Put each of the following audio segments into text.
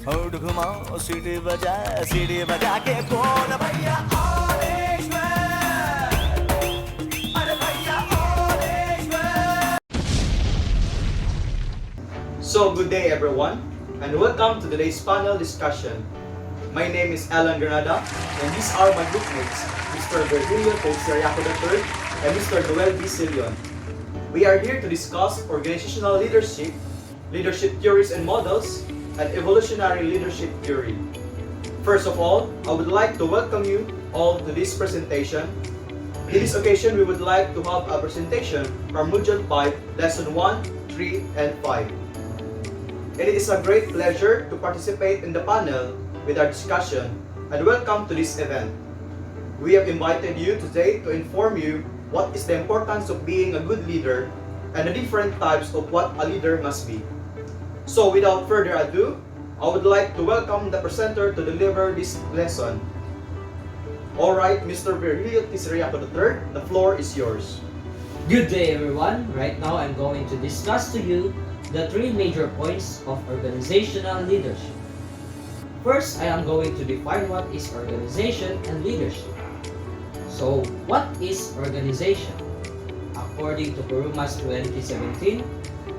हुडुक माओ सीटी बजा के बोल भैया all is well। अरे भैया all is well। So, good day everyone, and welcome to today's panel discussion. My name is Alan Granada, and these are my groupmates, Mr. Virgilio Teixeiraco III and Mr. Noel D. Silion. We are here to discuss organizational leadership, leadership theories and models, and evolutionary leadership theory. First of all, I would like to welcome you all to this presentation. In this occasion, we would like to have a presentation from Module 5, Lesson 1, 3, and 5. And it is a great pleasure to participate in the panel with our discussion, and welcome to this event. We have invited you today to inform you what is the importance of being a good leader and the different types of what a leader must be. So without further ado, I would like to welcome the presenter to deliver this lesson. Alright, Mr. Virgilio Teixeiraco III, the floor is yours. Good day everyone. Right now I'm going to discuss to you the three major points of organizational leadership. First, I am going to define what is organization and leadership. So, what is organization? According to Kuruma's 2017,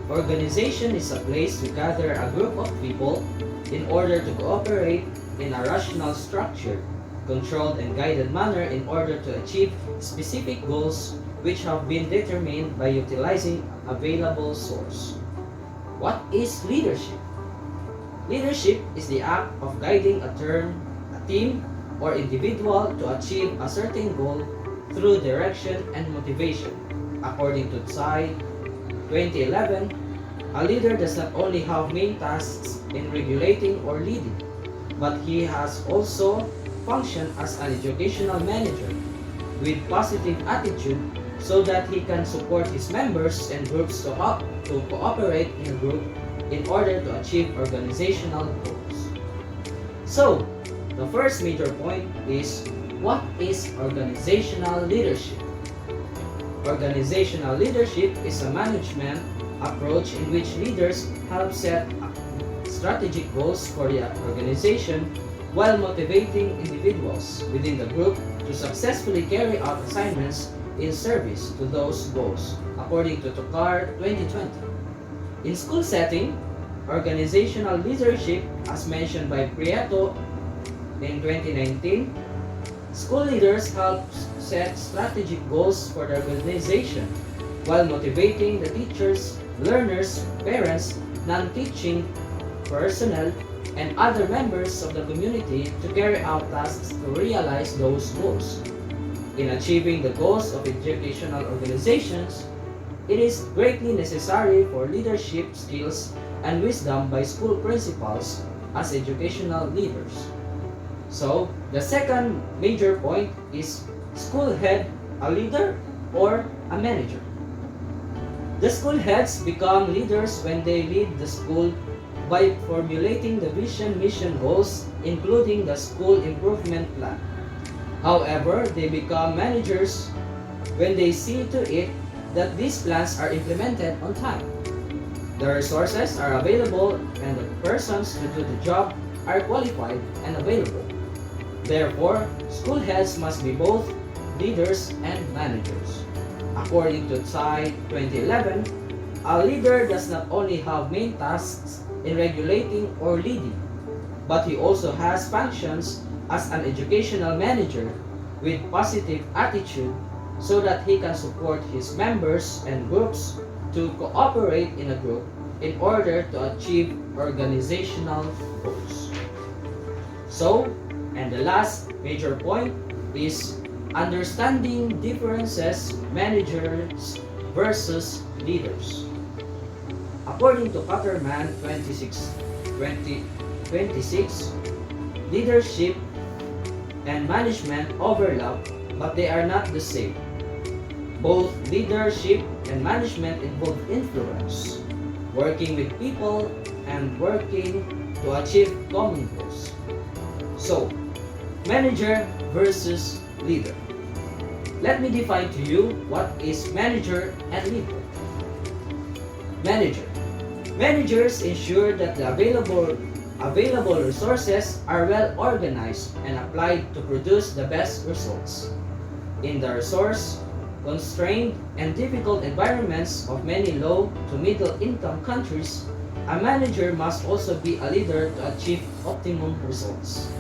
organization is a place to gather a group of people in order to cooperate in a rational, structured, controlled, and guided manner in order to achieve specific goals which have been determined by utilizing available source. What is leadership? Leadership is the act of guiding a team, or individual to achieve a certain goal through direction and motivation. According to Tsai 2011, a leader does not only have main tasks in regulating or leading, but he has also functioned as an educational manager with positive attitude so that he can support his members and groups to cooperate in a group in order to achieve organizational goals. So, the first major point is, what is organizational leadership? Organizational leadership is a management approach in which leaders help set strategic goals for the organization while motivating individuals within the group to successfully carry out assignments in service to those goals, according to Tokar 2020. In school setting, organizational leadership, as mentioned by Prieto in 2019, school leaders help set strategic goals for the organization while motivating the teachers, learners, parents, non-teaching personnel, and other members of the community to carry out tasks to realize those goals. In achieving the goals of educational organizations, it is greatly necessary for leadership skills and wisdom by school principals as educational leaders. So, the second major point is school head a leader or a manager? The school heads become leaders when they lead the school by formulating the vision, mission, goals, including the school improvement plan. However, they become managers when they see to it that these plans are implemented on time. The resources are available and the persons to do the job are qualified and available. Therefore, school heads must be both leaders and managers. According to Tsai 2011, a leader does not only have main tasks in regulating or leading, but he also has functions as an educational manager with positive attitude so that he can support his members and groups to cooperate in a group in order to achieve organizational goals. So, and the last major point is understanding differences managers versus leaders. According to Cutterman 2026, leadership and management overlap, but they are not the same. Both leadership and management involve influence, working with people, and working to achieve common goals. So, manager versus leader. Let me define to you what is manager and leader. Manager. Managers ensure that the available resources are well organized and applied to produce the best results. In the resource constrained and difficult environments of many low to middle income countries, a manager must also be a leader to achieve optimum results.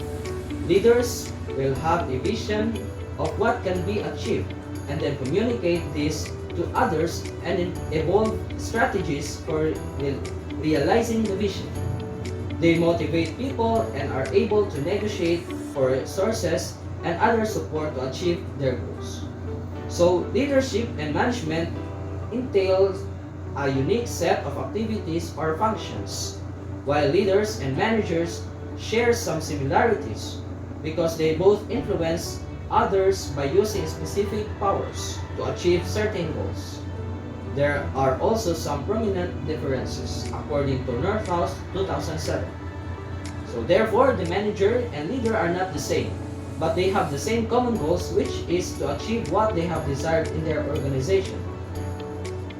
Leaders will have a vision of what can be achieved and then communicate this to others and evolve strategies for realizing the vision. They motivate people and are able to negotiate for resources and other support to achieve their goals. So, leadership and management entails a unique set of activities or functions, while leaders and managers share some similarities because they both influence others by using specific powers to achieve certain goals. There are also some prominent differences according to Northhouse 2007. So therefore, the manager and leader are not the same, but they have the same common goals, which is to achieve what they have desired in their organization.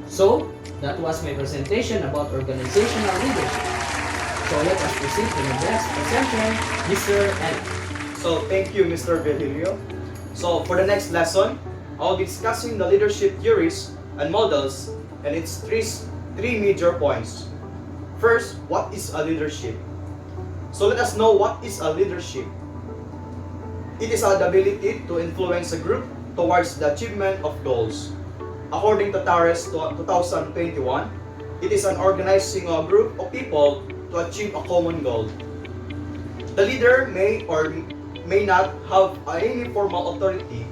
So, that was my presentation about organizational leadership. So let us proceed to the next presenter, Mr. Ed. So thank you, Mr. Virgilio. So for the next lesson, I'll be discussing the leadership theories and models and its three major points. First, what is a leadership? So let us know what is a leadership. It is the ability to influence a group towards the achievement of goals. According to Tares 2021, it is an organizing a group of people to achieve a common goal. The leader may or may not have any formal authority.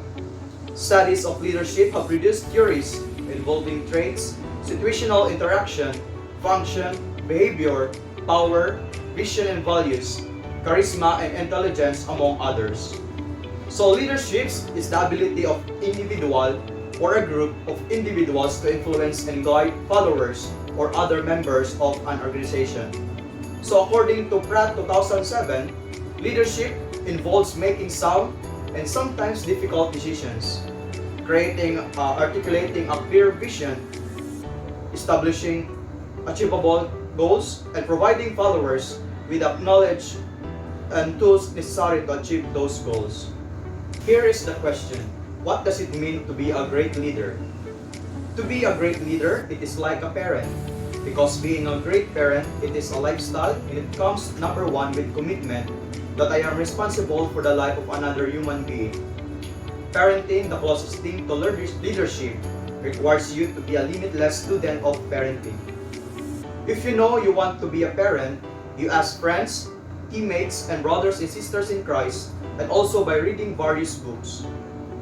Studies of leadership have produced theories involving traits, situational interaction, function, behavior, power, vision and values, charisma and intelligence, among others. So leadership is the ability of individual or a group of individuals to influence and guide followers or other members of an organization. So according to Pratt 2007, leadership involves making sound and sometimes difficult decisions, articulating a clear vision, establishing achievable goals, and providing followers with the knowledge and tools necessary to achieve those goals. Here is the question: what does it mean to be a great leader? To be a great leader, it is like a parent. Because being a great parent, it is a lifestyle, and it comes number one with commitment that I am responsible for the life of another human being. Parenting, the closest thing to leadership, requires you to be a limitless student of parenting. If you know you want to be a parent, you ask friends, teammates, and brothers and sisters in Christ, and also by reading various books.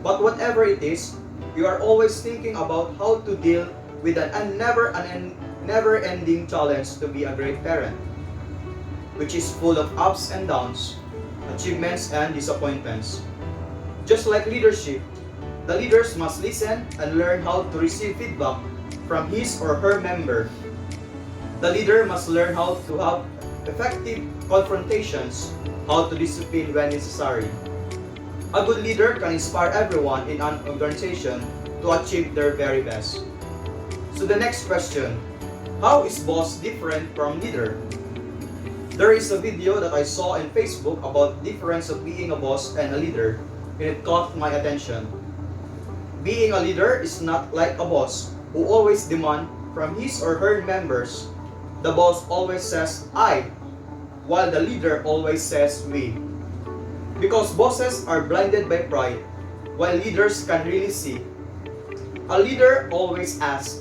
But whatever it is, you are always thinking about how to deal with an never-ending challenge to be a great parent, which is full of ups and downs, achievements and disappointments. Just like leadership, the leaders must listen and learn how to receive feedback from his or her member. The leader must learn how to have effective confrontations, how to discipline when necessary. A good leader can inspire everyone in an organization to achieve their very best. So the next question, how is boss different from leader? There is a video that I saw on Facebook about the difference of being a boss and a leader, and it caught my attention. Being a leader is not like a boss who always demands from his or her members. The boss always says I, while the leader always says we. Because bosses are blinded by pride, while leaders can really see. A leader always asks,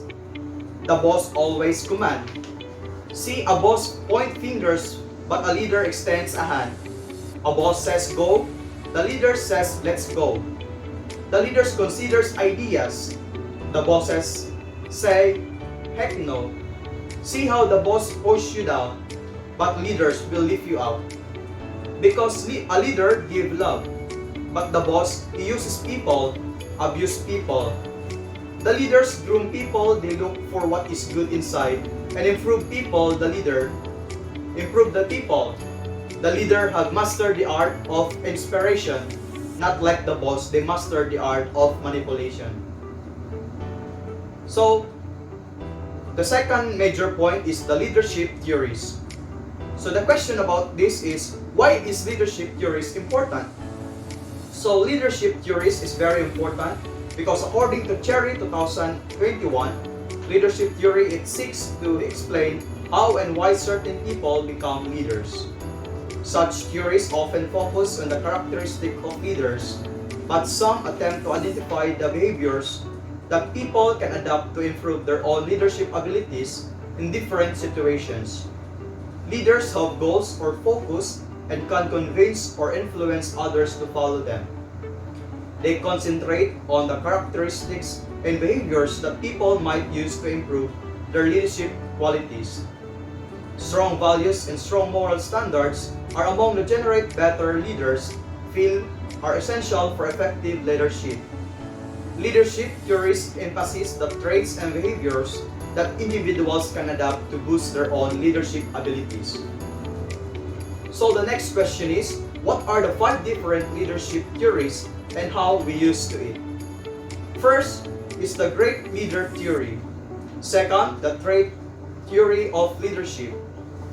the boss always commands. See, a boss point fingers, but a leader extends a hand. A boss says go, the leader says let's go. The leader considers ideas. The bosses say heck no. See how the boss pushes you down, but leaders will lift you up. Because a leader gives love, but the boss, he uses people, abuse people. The leaders groom people, they look for what is good inside, and improve people, the leader. Improve the people. The leader have mastered the art of inspiration, not like the boss, they mastered the art of manipulation. So, the second major point is the leadership theories. So the question about this is, why is leadership theories important? So leadership theories is very important because according to Cherry 2021, leadership theory it seeks to explain how and why certain people become leaders. Such theories often focus on the characteristic of leaders, but some attempt to identify the behaviors that people can adopt to improve their own leadership abilities in different situations. Leaders have goals or focus and can convince or influence others to follow them. They concentrate on the characteristics and behaviors that people might use to improve their leadership qualities. Strong values and strong moral standards are among the generate better leaders feel are essential for effective leadership. Leadership theories emphasize the traits and behaviors that individuals can adapt to boost their own leadership abilities. So the next question is, what are the 5 different leadership theories and how we use to it? First is the great leader theory. Second, the trait theory of leadership.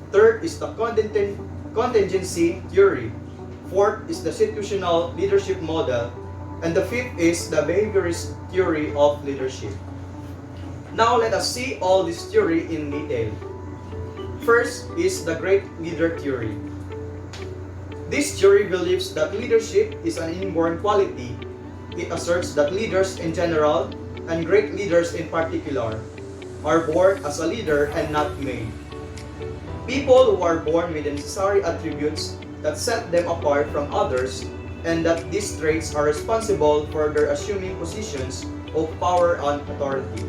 Third is the contingency theory. Fourth is the situational leadership model. And the fifth is the behaviorist theory of leadership. Now let us see all this theory in detail. First is the great leader theory. This theory believes that leadership is an inborn quality. It asserts that leaders in general, and great leaders in particular, are born as a leader and not made. People who are born with the necessary attributes that set them apart from others, and that these traits are responsible for their assuming positions of power and authority.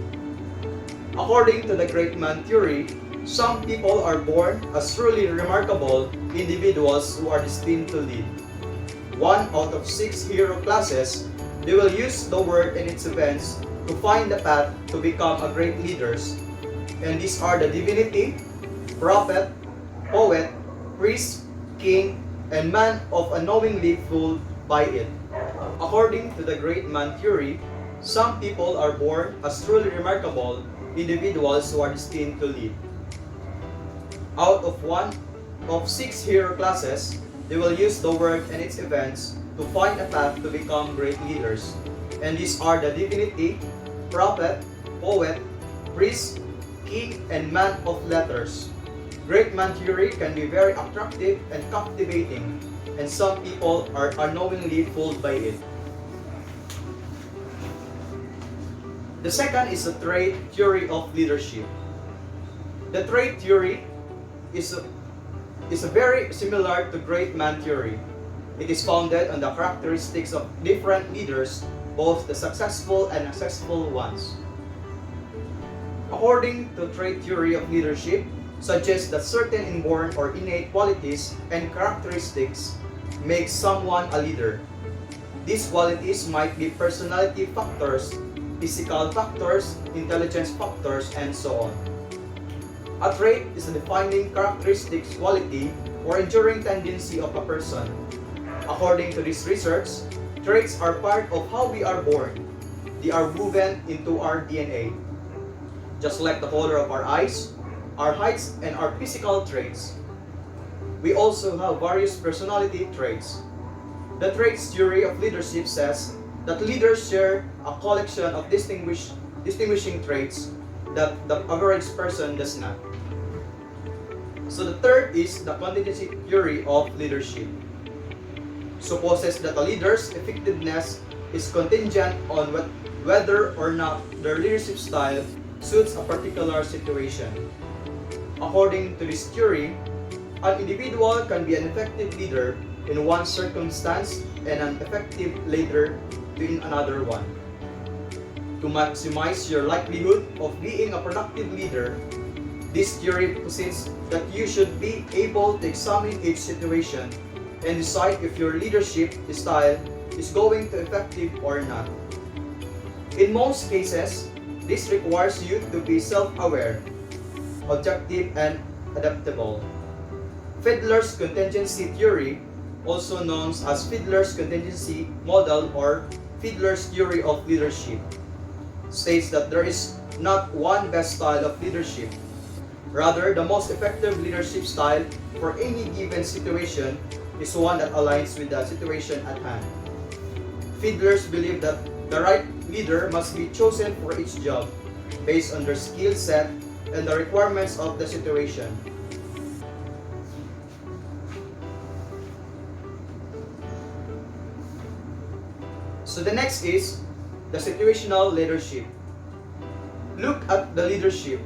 According to the great man theory, some people are born as truly remarkable individuals who are destined to lead. 1 out of 6 hero classes, they will use the word and its events to find the path to become a great leaders. And these are the divinity, prophet, poet, priest, king, and man of unknowingly fooled by it. According to the great man theory, some people are born as truly remarkable individuals who are destined to lead. Out of 1 of 6 hero classes, they will use the word and its events to find a path to become great leaders. And these are the divinity, prophet, poet, priest, king, and man of letters. Great man theory can be very attractive and captivating, and some people are unknowingly fooled by it. The second is the trait theory of leadership. The trait theory is very similar to great man theory. It is founded on the characteristics of different leaders, both the successful and unsuccessful ones. According to trait theory of leadership, suggests that certain inborn or innate qualities and characteristics make someone a leader. These qualities might be personality factors, physical factors, intelligence factors, and so on. A trait is a defining characteristics, quality, or enduring tendency of a person. According to this research, traits are part of how we are born. They are woven into our DNA. Just like the color of our eyes, our heights, and our physical traits. We also have various personality traits. The traits theory of leadership says that leaders share a collection of distinguishing traits that the average person does not. So the third is the contingency theory of leadership. Supposes that a leader's effectiveness is contingent on whether or not their leadership style suits a particular situation. According to this theory, an individual can be an effective leader in one circumstance and an effective leader in another one. To maximize your likelihood of being a productive leader, this theory posits that you should be able to examine each situation and decide if your leadership style is going to be effective or not. In most cases, this requires you to be self-aware, objective, and adaptable. Fiedler's contingency theory, also known as Fiedler's contingency model or Fiedler's theory of leadership, states that there is not one best style of leadership. Rather, the most effective leadership style for any given situation is one that aligns with the situation at hand. Fiddlers believe that the right leader must be chosen for each job based on their skill set and the requirements of the situation. So the next is the situational leadership. Look at the leadership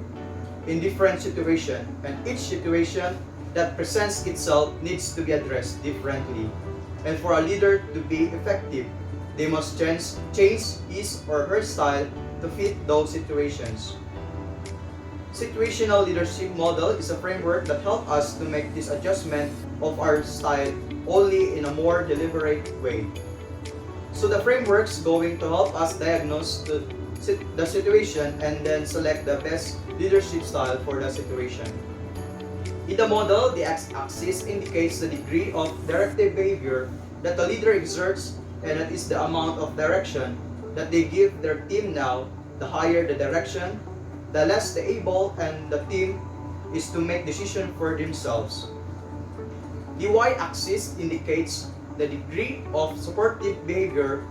in different situations, and each situation that presents itself needs to be addressed differently. And for a leader to be effective, they must change his or her style to fit those situations. Situational leadership model is a framework that helps us to make this adjustment of our style only in a more deliberate way. So the framework's going to help us diagnose the situation and then select the best leadership style for the situation. In the model, the x-axis indicates the degree of directive behavior that the leader exerts, and that is the amount of direction that they give their team now. The higher the direction, the less the able and the team is to make decisions for themselves. The y-axis indicates the degree of supportive behavior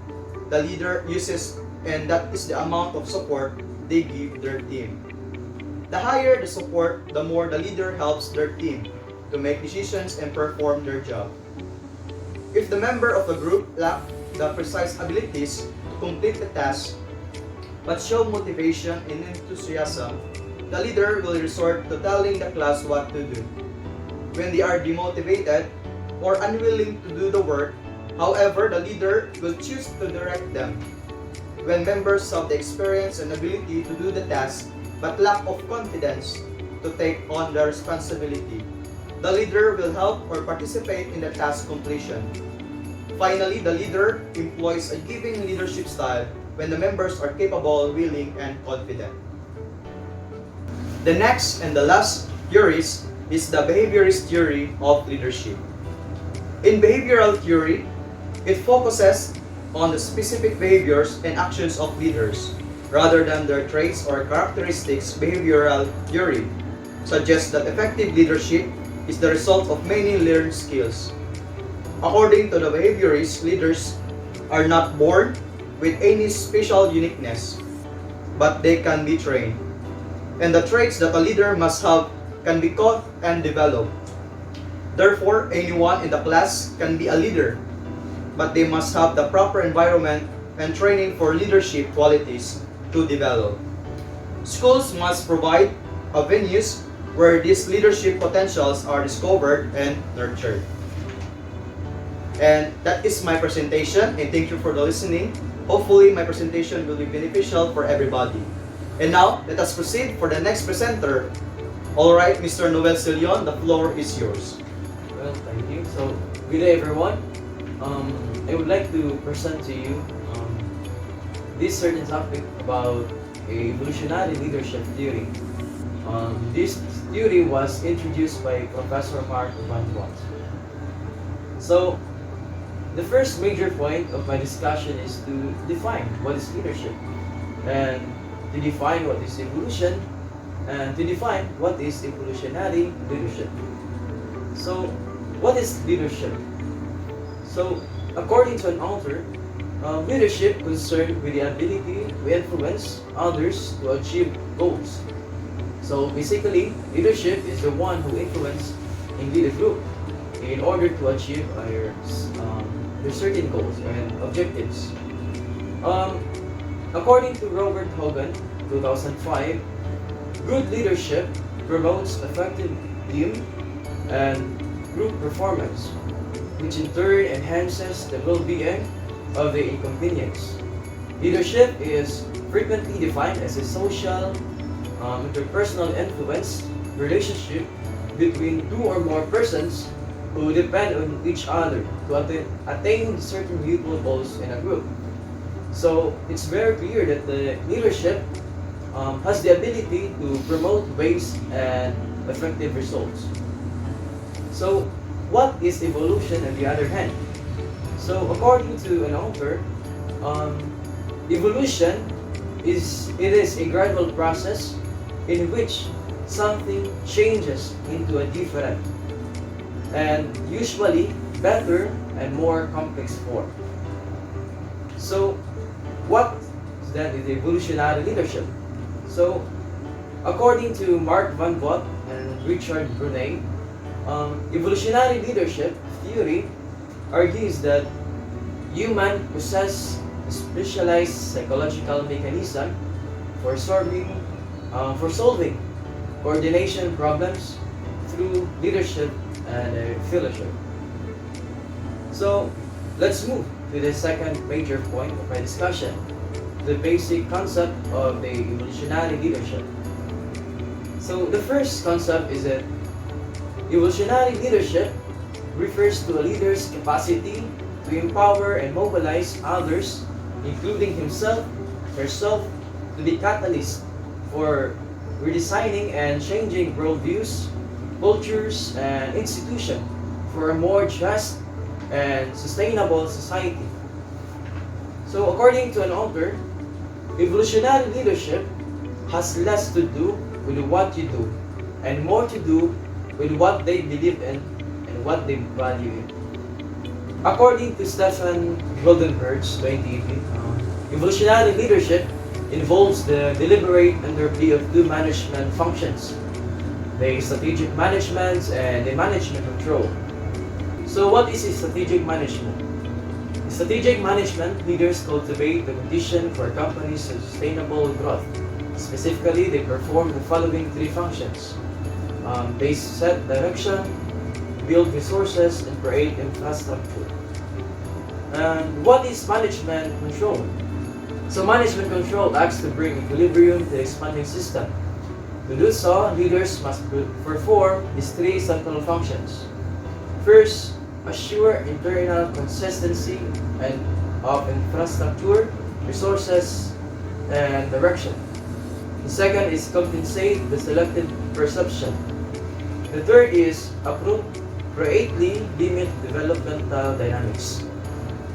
the leader uses, and that is the amount of support they give their team. The higher the support, the more the leader helps their team to make decisions and perform their job. If the member of the group lack the precise abilities to complete the task but show motivation and enthusiasm, the leader will resort to telling the class what to do. When they are demotivated or unwilling to do the work, however, the leader will choose to direct them. When members have the experience and ability to do the task but lack of confidence to take on the responsibility, the leader will help or participate in the task completion. Finally, the leader employs a giving leadership style when the members are capable, willing, and confident. The next and the last theory is the behaviorist theory of leadership. In behavioral theory, it focuses on the specific behaviors and actions of leaders rather than their traits or characteristics. Behavioral theory suggests that effective leadership is the result of many learned skills. According to the behaviorists, leaders are not born with any special uniqueness, but they can be trained. And the traits that a leader must have can be taught and developed. Therefore, anyone in the class can be a leader, but they must have the proper environment and training for leadership qualities to develop. Schools must provide venues where these leadership potentials are discovered and nurtured. And that is my presentation, and thank you for the listening. Hopefully, my presentation will be beneficial for everybody. And now, let us proceed for the next presenter. Alright, Mr. Noel Silion, the floor is yours. Well, thank you. So, good day everyone. I would like to present to you this certain topic about evolutionary leadership theory. This theory was introduced by Professor Mark Van Watt. So, the first major point of my discussion is to define what is leadership, and to define what is evolution, and to define what is evolutionary leadership. So, what is leadership? So, according to an author, leadership concerned with the ability to influence others to achieve goals. So, basically, leadership is the one who influences and lead a group in order to achieve their certain goals and objectives. According to Robert Hogan, 2005, good leadership promotes effective team and group performance, which in turn enhances the well-being of the inconvenience. Leadership is frequently defined as a social, interpersonal influence relationship between two or more persons who depend on each other to attain certain mutual goals in a group. So it's very clear that the leadership has the ability to promote ways and effective results. So what is evolution on the other hand? So according to an author, evolution is a gradual process in which something changes into a different. and usually better and more complex form. So, what then is evolutionary leadership? So, according to Mark Van Vogt and Richard Brunet, evolutionary leadership theory argues that humans possess a specialized psychological mechanism for solving coordination problems through leadership and fellowship. So, let's move to the second major point of my discussion, the basic concept of the evolutionary leadership. So, the first concept is that evolutionary leadership refers to a leader's capacity to empower and mobilize others, including himself, herself, to be catalyst for redesigning and changing worldviews, cultures, and institutions for a more just and sustainable society. So, according to an author, evolutionary leadership has less to do with what you do and more to do with what they believe in and what they value in. According to Stefan Goldenberg's 2018, evolutionary leadership involves the deliberate underplay of two management functions, the strategic management and the management control. So what is strategic management? In strategic management, leaders cultivate the condition for companies' sustainable growth. Specifically, they perform the following three functions. They set direction, build resources, and create infrastructure. And what is management control? So management control acts to bring equilibrium to the expanding system. To do so, leaders must perform these three central functions. First, assure internal consistency and of infrastructure, resources, and direction. The second is compensate the selected perception. The third is appropriately limit developmental dynamics.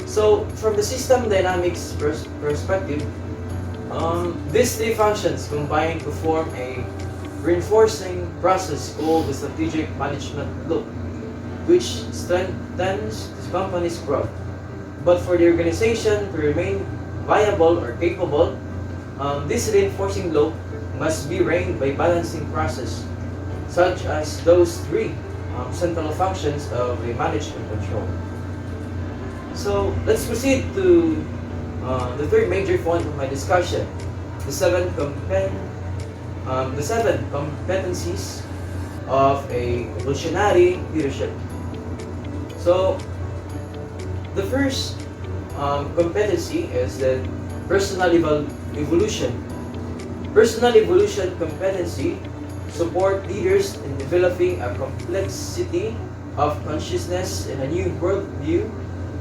So, from the system dynamics perspective, these three functions combine to form a reinforcing process called the strategic management loop, which strengthens the company's growth. But for the organization to remain viable or capable, this reinforcing loop must be reigned by balancing process, such as those three central functions of a management control. So let's proceed to the third major point of my discussion, the seven competencies of a evolutionary leadership. So the first competency is the personal evolution. Personal evolution competency support leaders in developing a complexity of consciousness and a new worldview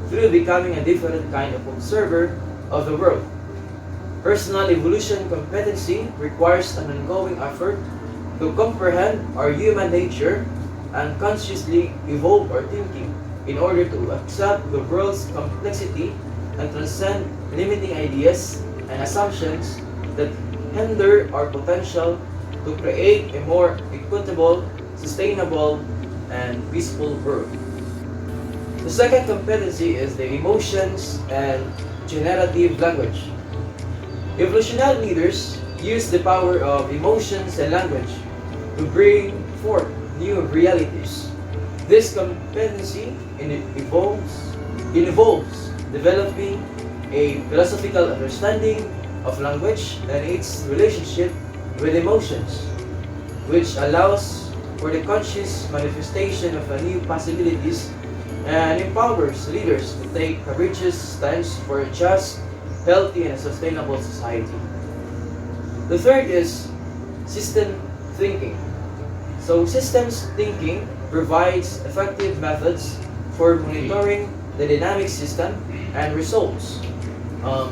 through becoming a different kind of observer of the world. Personal evolution competency requires an ongoing effort to comprehend our human nature and consciously evolve our thinking in order to accept the world's complexity and transcend limiting ideas and assumptions that hinder our potential to create a more equitable, sustainable, and peaceful world. The second competency is the emotions and generative language. Evolutionary leaders use the power of emotions and language to bring forth new realities. This competency involves developing a philosophical understanding of language and its relationship with emotions, which allows for the conscious manifestation of new possibilities and empowers leaders to take courageous stance for a just, healthy, and sustainable society. The third is system thinking. So systems thinking provides effective methods for monitoring the dynamic system and results.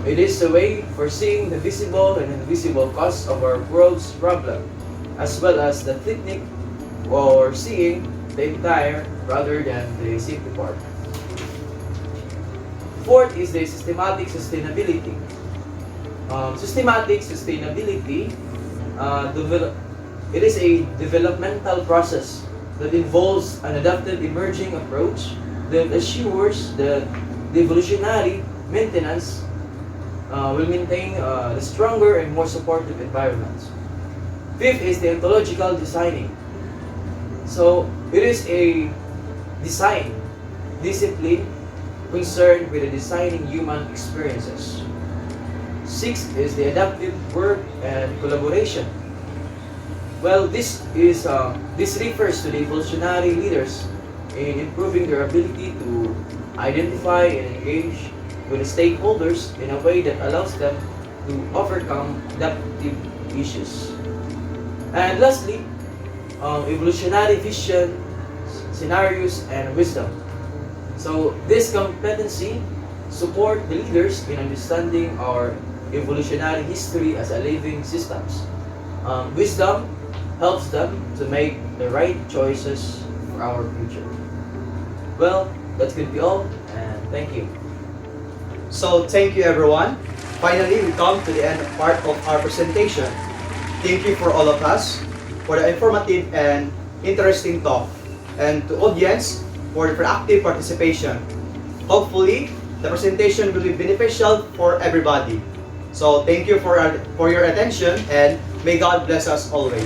It is a way for seeing the visible and invisible cause of our world's problem, as well as the technique or seeing the entire rather than the simple part. Fourth is the systematic sustainability. Systematic sustainability, it is a developmental process that involves an adaptive emerging approach that assures that the evolutionary maintenance will maintain the stronger and more supportive environments. Fifth is the ontological designing. So it is a design discipline concerned with the designing human experiences. Sixth is the adaptive work and collaboration. Well, this refers to the evolutionary leaders in improving their ability to identify and engage with the stakeholders in a way that allows them to overcome adaptive issues. And lastly, evolutionary vision, scenarios, and wisdom. So this competency support the leaders in understanding our evolutionary history as a living systems. Wisdom helps them to make the right choices for our future. Well, that could be all, and thank you. So thank you everyone. Finally, we come to the end part of our presentation. Thank you for all of us for the informative and interesting talk, and to audience for the proactive participation. Hopefully, the presentation will be beneficial for everybody. So thank you for your attention, and may God bless us always.